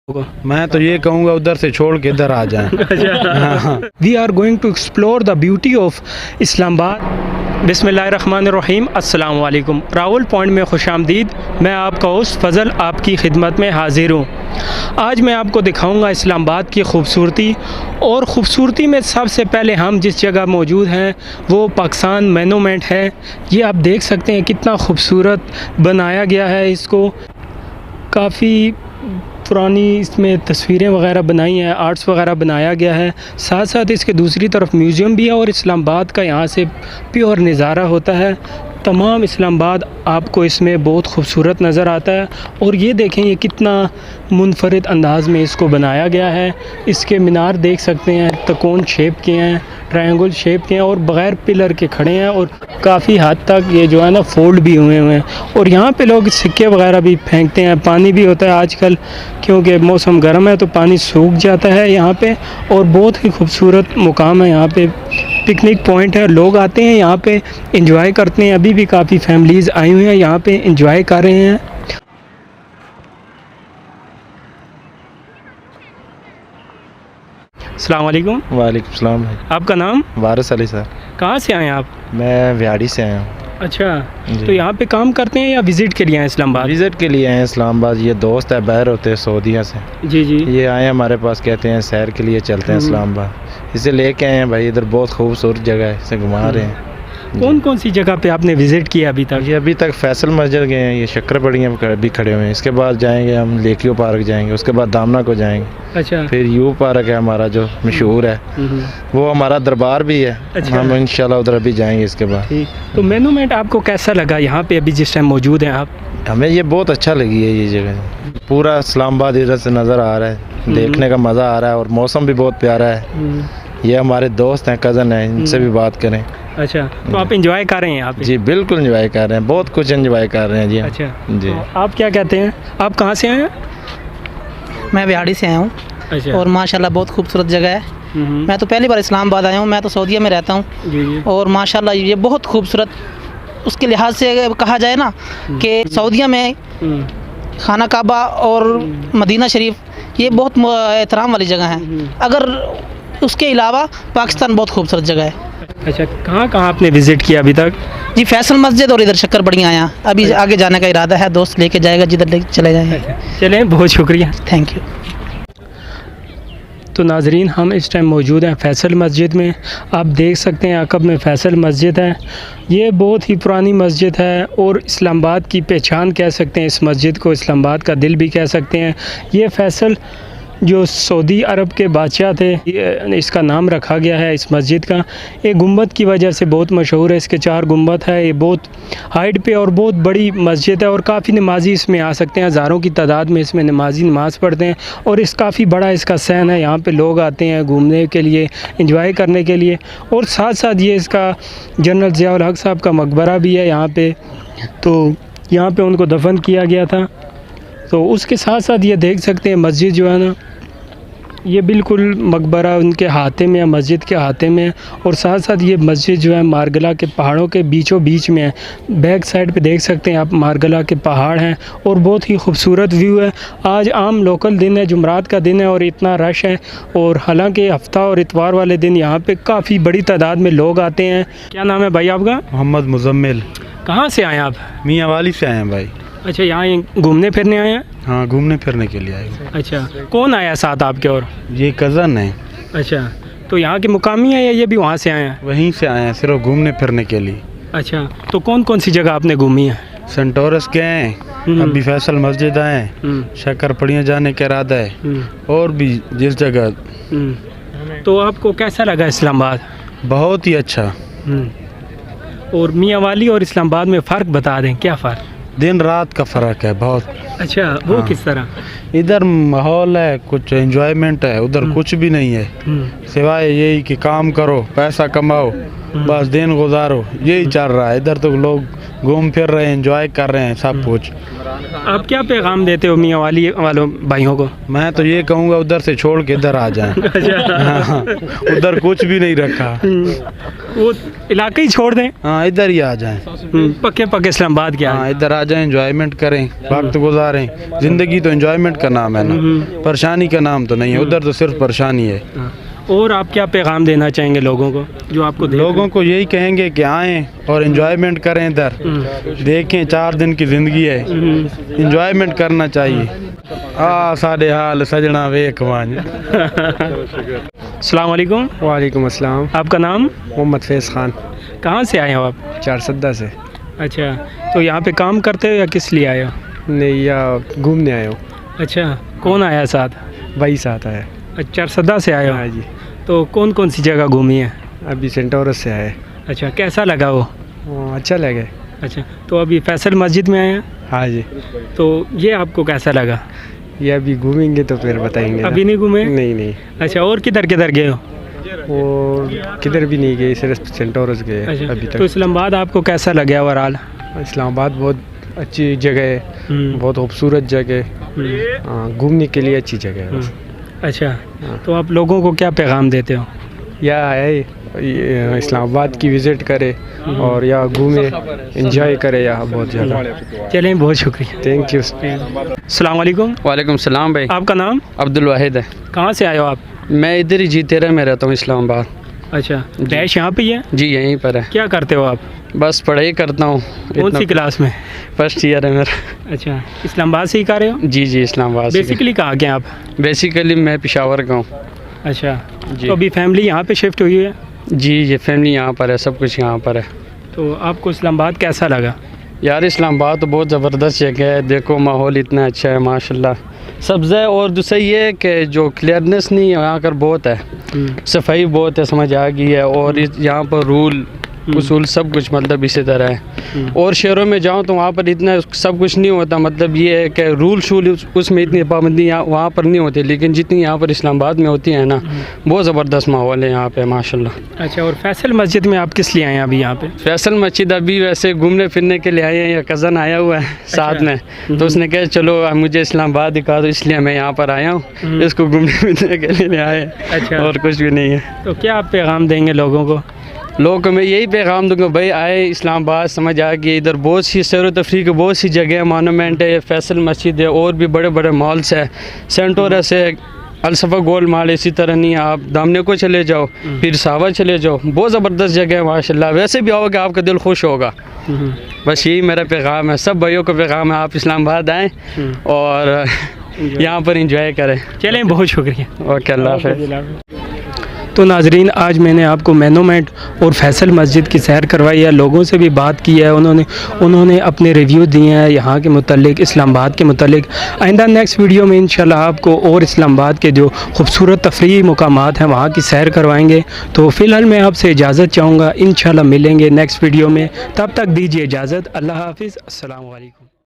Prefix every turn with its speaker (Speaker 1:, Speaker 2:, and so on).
Speaker 1: मैं तो ये कहूँगा उधर से छोड़ के इधर आ जाएं।
Speaker 2: We are going to explore the beauty of Islamabad. बिस्मिल्लाहिर्रहमानिर्रहीम, अस्सलाम वालेकुम। रावल पॉइंट में खुशामदीद। मैं आपका होस्ट फ़ज़ल आपकी खिदमत में हाज़िर हूँ। आज मैं आपको दिखाऊंगा इस्लामाबाद की खूबसूरती, और ख़ूबसूरती में सबसे पहले हम जिस जगह मौजूद हैं वो पाकिस्तान मोनूमेंट है। ये आप देख सकते हैं कितना खूबसूरत बनाया गया है इसको। काफ़ी पुरानी इसमें तस्वीरें वगैरह बनाई हैं, आर्ट्स वगैरह बनाया गया है। साथ साथ इसके दूसरी तरफ म्यूज़ियम भी है और इस्लामाबाद का यहाँ से प्योर नज़ारा होता है। तमाम इस्लामाबाद आपको इसमें बहुत खूबसूरत नज़र आता है। और ये देखें ये कितना मुनफरिद अंदाज़ में इसको बनाया गया है। इसके मीनार देख सकते हैं, त्रिकोण शेप के हैं, ट्रायंगल शेप के हैं और बग़ैर पिलर के खड़े हैं, और काफ़ी हद तक ये जो है ना फोल्ड भी हुए हैं। और यहाँ पे लोग सिक्के वगैरह भी फेंकते हैं। पानी भी होता है आजकल, क्योंकि मौसम गर्म है तो पानी सूख जाता है यहाँ पे। और बहुत ही खूबसूरत मुकाम है यहाँ पे, पिकनिक पॉइंट है। लोग आते हैं यहाँ पे, एंजॉय करते हैं। अभी भी काफ़ी फैमिलीज़ आई हुई हैं यहाँ पे, एंजॉय कर रहे हैं। अस्सलाम वालेकुम।
Speaker 1: वालेकुम सलाम।
Speaker 2: आपका नाम?
Speaker 1: वारिस अली सर।
Speaker 2: कहाँ से आए हैं आप?
Speaker 1: मैं व्याड़ी से आया हूँ।
Speaker 2: अच्छा, तो यहाँ पे काम करते हैं या विज़िट के लिए आए इस्लामाबाद?
Speaker 1: विज़िट के लिए आए हैं इस्लामाबाद। ये दोस्त है, बाहर होते हैं सऊदीया से।
Speaker 2: जी जी।
Speaker 1: ये आए हमारे पास, कहते हैं सैर के लिए चलते हैं इस्लामाबाद। इसे लेके आए हैं भाई, इधर बहुत खूबसूरत जगह है, इसे घुमा रहे हैं।
Speaker 2: कौन कौन सी जगह पे आपने विज़िट किया अभी तक?
Speaker 1: ये अभी तक फैसल मस्जिद गए हैं, ये शक्कर पड़ियाँ भी खड़े हुए हैं। इसके बाद जाएंगे हम लेकियो पार्क जाएंगे, उसके बाद दामना को जाएंगे।
Speaker 2: अच्छा।
Speaker 1: फिर यू पार्क है हमारा जो मशहूर है, वो हमारा दरबार भी है।
Speaker 2: अच्छा।
Speaker 1: हम इंशाल्लाह उधर अभी जाएंगे इसके बाद।
Speaker 2: ठीक, तो मोनूमेंट आपको कैसा लगा यहाँ पे अभी जिस टाइम मौजूद हैं आप?
Speaker 1: हमें ये बहुत अच्छा लगी है ये जगह। पूरा इस्लामाबाद इधर से नज़र आ रहा है, देखने का मज़ा आ रहा है, और मौसम भी बहुत प्यारा है। ये हमारे दोस्त हैं, कज़न हैं, इनसे भी बात करें।
Speaker 2: अच्छा, तो आप एंजॉय कर रहे हैं यहाँ पे?
Speaker 1: जी बिल्कुल एंजॉय कर रहे हैं, बहुत कुछ एंजॉय कर रहे हैं जी।
Speaker 2: अच्छा
Speaker 1: जी।
Speaker 2: तो आप क्या कहते हैं, आप कहाँ से आए हैं?
Speaker 3: मैं बिहाड़ी से आया हूँ।
Speaker 2: अच्छा।
Speaker 3: और माशाल्लाह बहुत खूबसूरत जगह है। मैं तो पहली बार इस्लामाबाद आया हूँ, मैं तो सऊदीया में रहता हूँ।
Speaker 2: जी जी।
Speaker 3: और माशाल्लाह ये बहुत खूबसूरत, उसके लिहाज से कहा जाए ना कि सऊदीया में खाना काबा और मदीना शरीफ ये बहुत एहतराम वाली जगह है। अगर उसके अलावा पाकिस्तान बहुत खूबसूरत जगह है।
Speaker 2: अच्छा, कहाँ कहाँ आपने विज़िट किया अभी तक?
Speaker 3: जी फैसल मस्जिद और इधर शक्कर बढ़िया आया। अभी आगे जाने का इरादा है, दोस्त लेके जाएगा जिधर ले चले जाएंगे।
Speaker 2: चलें, बहुत शुक्रिया।
Speaker 3: Thank you.
Speaker 2: तो नाजरीन, हम इस टाइम मौजूद हैं फैसल मस्जिद में। आप देख सकते हैं अकब में फैसल मस्जिद है। ये बहुत ही पुरानी मस्जिद है और इस्लामाबाद की पहचान कह सकते हैं इस मस्जिद को, इस्लामाबाद का दिल भी कह सकते हैं। ये फैसल जो सऊदी अरब के बादशाह थे, इसका नाम रखा गया है इस मस्जिद का। एक गुंबद की वजह से बहुत मशहूर है, इसके 4 गुंबद है। ये बहुत हाइट पे और बहुत बड़ी मस्जिद है, और काफ़ी नमाजी इसमें आ सकते हैं। हज़ारों की तादाद में इसमें नमाजी नमाज़ पढ़ते हैं। और इस काफ़ी बड़ा इसका सहन है, यहाँ पे लोग आते हैं घूमने के लिए, एंजॉय करने के लिए। और साथ साथ ये इसका जनरल ज़िया-उल हक़ साहब का मकबरा भी है यहाँ पे, तो यहाँ पे उनको दफन किया गया था। तो उसके साथ साथ ये देख सकते हैं मस्जिद जो है ना, ये बिल्कुल मकबरा उनके हाथे में है, मस्जिद के हाथे में है। और साथ साथ ये मस्जिद जो है मारगला के पहाड़ों के बीचों बीच में है। बैक साइड पे देख सकते हैं आप, मारगला के पहाड़ हैं और बहुत ही खूबसूरत व्यू है। आज आम लोकल दिन है, जुमरात का दिन है, और इतना रश है। और हालांकि हफ्ता और इतवार वाले दिन यहाँ पे काफ़ी बड़ी तादाद में लोग आते हैं। क्या नाम है भाई आपका?
Speaker 1: मोहम्मद मुजम्मिल।
Speaker 2: कहाँ से आए आप?
Speaker 1: मियाँ वाली से आए हैं भाई।
Speaker 2: अच्छा, यहाँ घूमने फिरने आए हैं?
Speaker 1: हाँ, घूमने फिरने के लिए आए।
Speaker 2: अच्छा, कौन आया साथ आपके? और
Speaker 1: ये कज़न है।
Speaker 2: अच्छा, तो यहाँ के मुकामी हैं या ये भी वहाँ से आए हैं?
Speaker 1: वहीं से आए हैं, सिर्फ घूमने फिरने के लिए।
Speaker 2: अच्छा, तो कौन कौन सी जगह आपने घूमी है?
Speaker 1: सेंटोरस गए हैं, अभी फैसल मस्जिद आए हैं, शक्कर पड़ियाँ जाने का इरादा है, और भी जिस जगह।
Speaker 2: तो आपको कैसा लगा इस्लामाबाद?
Speaker 1: बहुत ही अच्छा।
Speaker 2: और मियाँ वाली और इस्लामाबाद में फ़र्क बता दें, क्या फ़र्क?
Speaker 1: दिन रात का फ़र्क है बहुत।
Speaker 2: अच्छा, वो
Speaker 1: हाँ।
Speaker 2: किस तरह?
Speaker 1: इधर माहौल है, कुछ एंजॉयमेंट है, उधर कुछ भी नहीं है, सिवाय यही कि काम करो, पैसा कमाओ, बस दिन गुजारो, यही चल रहा है। इधर तो लोग
Speaker 4: घूम फिर रहे हैं, एंजॉय कर रहे हैं सब कुछ।
Speaker 2: आप क्या पैगाम देते हो मियाँ वाली वालों भाइयों को?
Speaker 4: मैं तो ये कहूँगा उधर से छोड़ के इधर आ जाएं। हाँ, उधर कुछ भी नहीं रखा,
Speaker 2: वो इलाका ही छोड़ दें,
Speaker 4: हाँ इधर ही आ जाएं।
Speaker 2: पक्के पक्के इस्लामाबाद क्या
Speaker 4: हाँ इधर आ जाएं, एंजॉयमेंट करें, वक्त गुजारें। ज़िंदगी तो एंजॉयमेंट का नाम है ना, परेशानी का नाम तो नहीं है। उधर तो सिर्फ परेशानी है।
Speaker 2: और आप क्या पैगाम देना चाहेंगे लोगों को जो आपको
Speaker 4: लोगों को यही कहेंगे कि आएँ और एंजॉयमेंट करें इधर, देखें 4 दिन की ज़िंदगी है, एंजॉयमेंट करना चाहिए। साढ़े हाल सजना वेख वांज।
Speaker 2: अस्सलाम वालेकुम।
Speaker 5: वालेकुम अस्सलाम।
Speaker 2: आपका नाम?
Speaker 5: मोहम्मद फैज़ ख़ान।
Speaker 2: कहाँ से आए हो आप?
Speaker 5: चारसद्दा से।
Speaker 2: अच्छा, तो यहाँ पे काम करते हो या किस लिए आए हो?
Speaker 5: नहीं, या घूमने आए हो?
Speaker 2: अच्छा, कौन आया साथ?
Speaker 5: भाई साथ आया।
Speaker 2: अच्छा, चारसद्दा से आए हो?
Speaker 5: हाँ जी।
Speaker 2: तो कौन कौन सी जगह घूमी है?
Speaker 5: अभी सेंटोरस से आए।
Speaker 2: अच्छा, कैसा लगा वो?
Speaker 5: अच्छा लगे।
Speaker 2: अच्छा, तो अभी फैसल मस्जिद में आए हैं?
Speaker 5: हाँ जी।
Speaker 2: तो ये आपको कैसा लगा?
Speaker 5: ये अभी घूमेंगे तो फिर बताएंगे।
Speaker 2: अभी नहीं घूमे?
Speaker 5: नहीं नहीं।
Speaker 2: अच्छा, और किधर किधर गए हो?
Speaker 5: और किधर भी नहीं गए, सिर्फ सेंटोरस गए
Speaker 2: अच्छा,
Speaker 5: अभी
Speaker 2: तो
Speaker 5: तक।
Speaker 2: इस्लामाबाद आपको कैसा लगा ओवरऑल?
Speaker 5: इस्लामाबाद बहुत अच्छी जगह है, बहुत खूबसूरत जगह है। हाँ, घूमने के लिए अच्छी जगह है बस।
Speaker 2: अच्छा, तो आप लोगों को क्या पैगाम देते हो?
Speaker 5: या है इस्लामाबाद की विज़िट करे और या घूमे, एंजॉय करे यहाँ बहुत ज़्यादा।
Speaker 2: चलें, बहुत शुक्रिया।
Speaker 5: Thank you.
Speaker 2: अस्सलाम वालेकुम।
Speaker 6: वालेकुम सलाम भाई।
Speaker 2: आपका नाम?
Speaker 6: अब्दुल वाहिद है।
Speaker 2: कहाँ से आए हो आप?
Speaker 6: मैं इधर ही जीतेरा में रहता हूँ, इस्लामाबाद।
Speaker 2: अच्छा, डैश यहाँ पे ही है?
Speaker 6: जी यहीं पर है।
Speaker 2: क्या करते हो आप?
Speaker 6: बस पढ़ाई करता हूँ।
Speaker 2: कौन सी क्लास में?
Speaker 6: फर्स्ट ईयर है मेरा।
Speaker 2: अच्छा, इस्लामाबाद से ही कर रहे हो?
Speaker 6: जी जी, इस्लामाबाद से।
Speaker 2: बेसिकली कहाँ के हैं आप?
Speaker 6: बेसिकली मैं पेशावर का हूँ।
Speaker 2: अच्छा,
Speaker 6: जी।
Speaker 2: तो अभी फैमिली यहाँ पे शिफ्ट हुई है?
Speaker 6: जी, ये फैमिली यहाँ पर है, सब कुछ यहाँ पर है।
Speaker 2: तो आपको इस्लामाबाद कैसा लगा?
Speaker 6: यार इस्लामाबाद तो बहुत ज़बरदस्त जगह है। देखो माहौल इतना अच्छा है माशाल्लाह, सब्ज़ है। और दूसरा ये है कि जो क्लियरनेस नहीं है यहाँ पर बहुत है, सफाई बहुत है, समझ आ गई है। और यहाँ पर रूल उसूल सब कुछ मतलब इसी तरह है। और शहरों में जाऊँ तो वहाँ पर इतना सब कुछ नहीं होता। मतलब ये है कि रूल शूल उसमें इतनी पाबंदी वहाँ पर नहीं होती, लेकिन जितनी यहाँ पर इस्लामाबाद में होती है ना, बहुत ज़बरदस्त माहौल है यहाँ पे माशाल्लाह।
Speaker 2: अच्छा, और फैसल मस्जिद में आप किस लिए आए हैं अभी यहाँ पे?
Speaker 6: फैसल मस्जिद अभी वैसे घूमने फिरने के लिए आए हैं, या कज़न आया हुआ है साथ में, तो उसने कहा चलो मुझे इस्लामाबाद दिखा दो, इसलिए मैं यहाँ पर आया हूँ। इसको घूमने फिरने के लिए आए।
Speaker 2: अच्छा,
Speaker 6: और कुछ भी नहीं है।
Speaker 2: तो क्या आप पैगाम देंगे लोगों को?
Speaker 6: लोगों को मैं यही पैगाम दूंगा, भाई आए इस्लामाबाद, समझ आ गई। इधर बहुत सी सैर व तफरीह की बहुत सी जगह है, मोनूमेंट है, फैसल मस्जिद है, और भी बड़े बड़े मॉल्स है, सेंटोरस है, अलसफा गोल माल, इसी तरह नहीं आप दामने को चले जाओ, फिर सावा चले जाओ, बहुत ज़बरदस्त जगह है माशाल्लाह। वैसे भी आओगे आपका दिल खुश होगा। बस यही मेरा पैगाम है, सब भाइयों का पैगाम है, आप इस्लामाबाद आएँ और यहाँ पर इंजॉय करें।
Speaker 2: चलें, बहुत शुक्रिया।
Speaker 6: ओके, अल्लाह हाफ़िज़।
Speaker 2: तो नाजरीन, आज मैंने आपको मोनूमेंट और फैसल मस्जिद की सैर करवाई है, लोगों से भी बात की है, उन्होंने अपने रिव्यू दिए हैं यहाँ के मुतल्लिक, इस्लामाबाद के मुतल्लिक। आइंदा नेक्स्ट वीडियो में इंशाल्लाह आपको और इस्लामाबाद के जो खूबसूरत तफरीही मुकामात हैं वहाँ की सैर करवाएंगे। तो फ़िलहाल मैं आपसे इजाज़त चाहूँगा, इंशाल्लाह मिलेंगे नेक्स्ट वीडियो में। तब तक दीजिए इजाज़त। अल्लाह हाफ़िज़। अस्सलाम वालेकुम।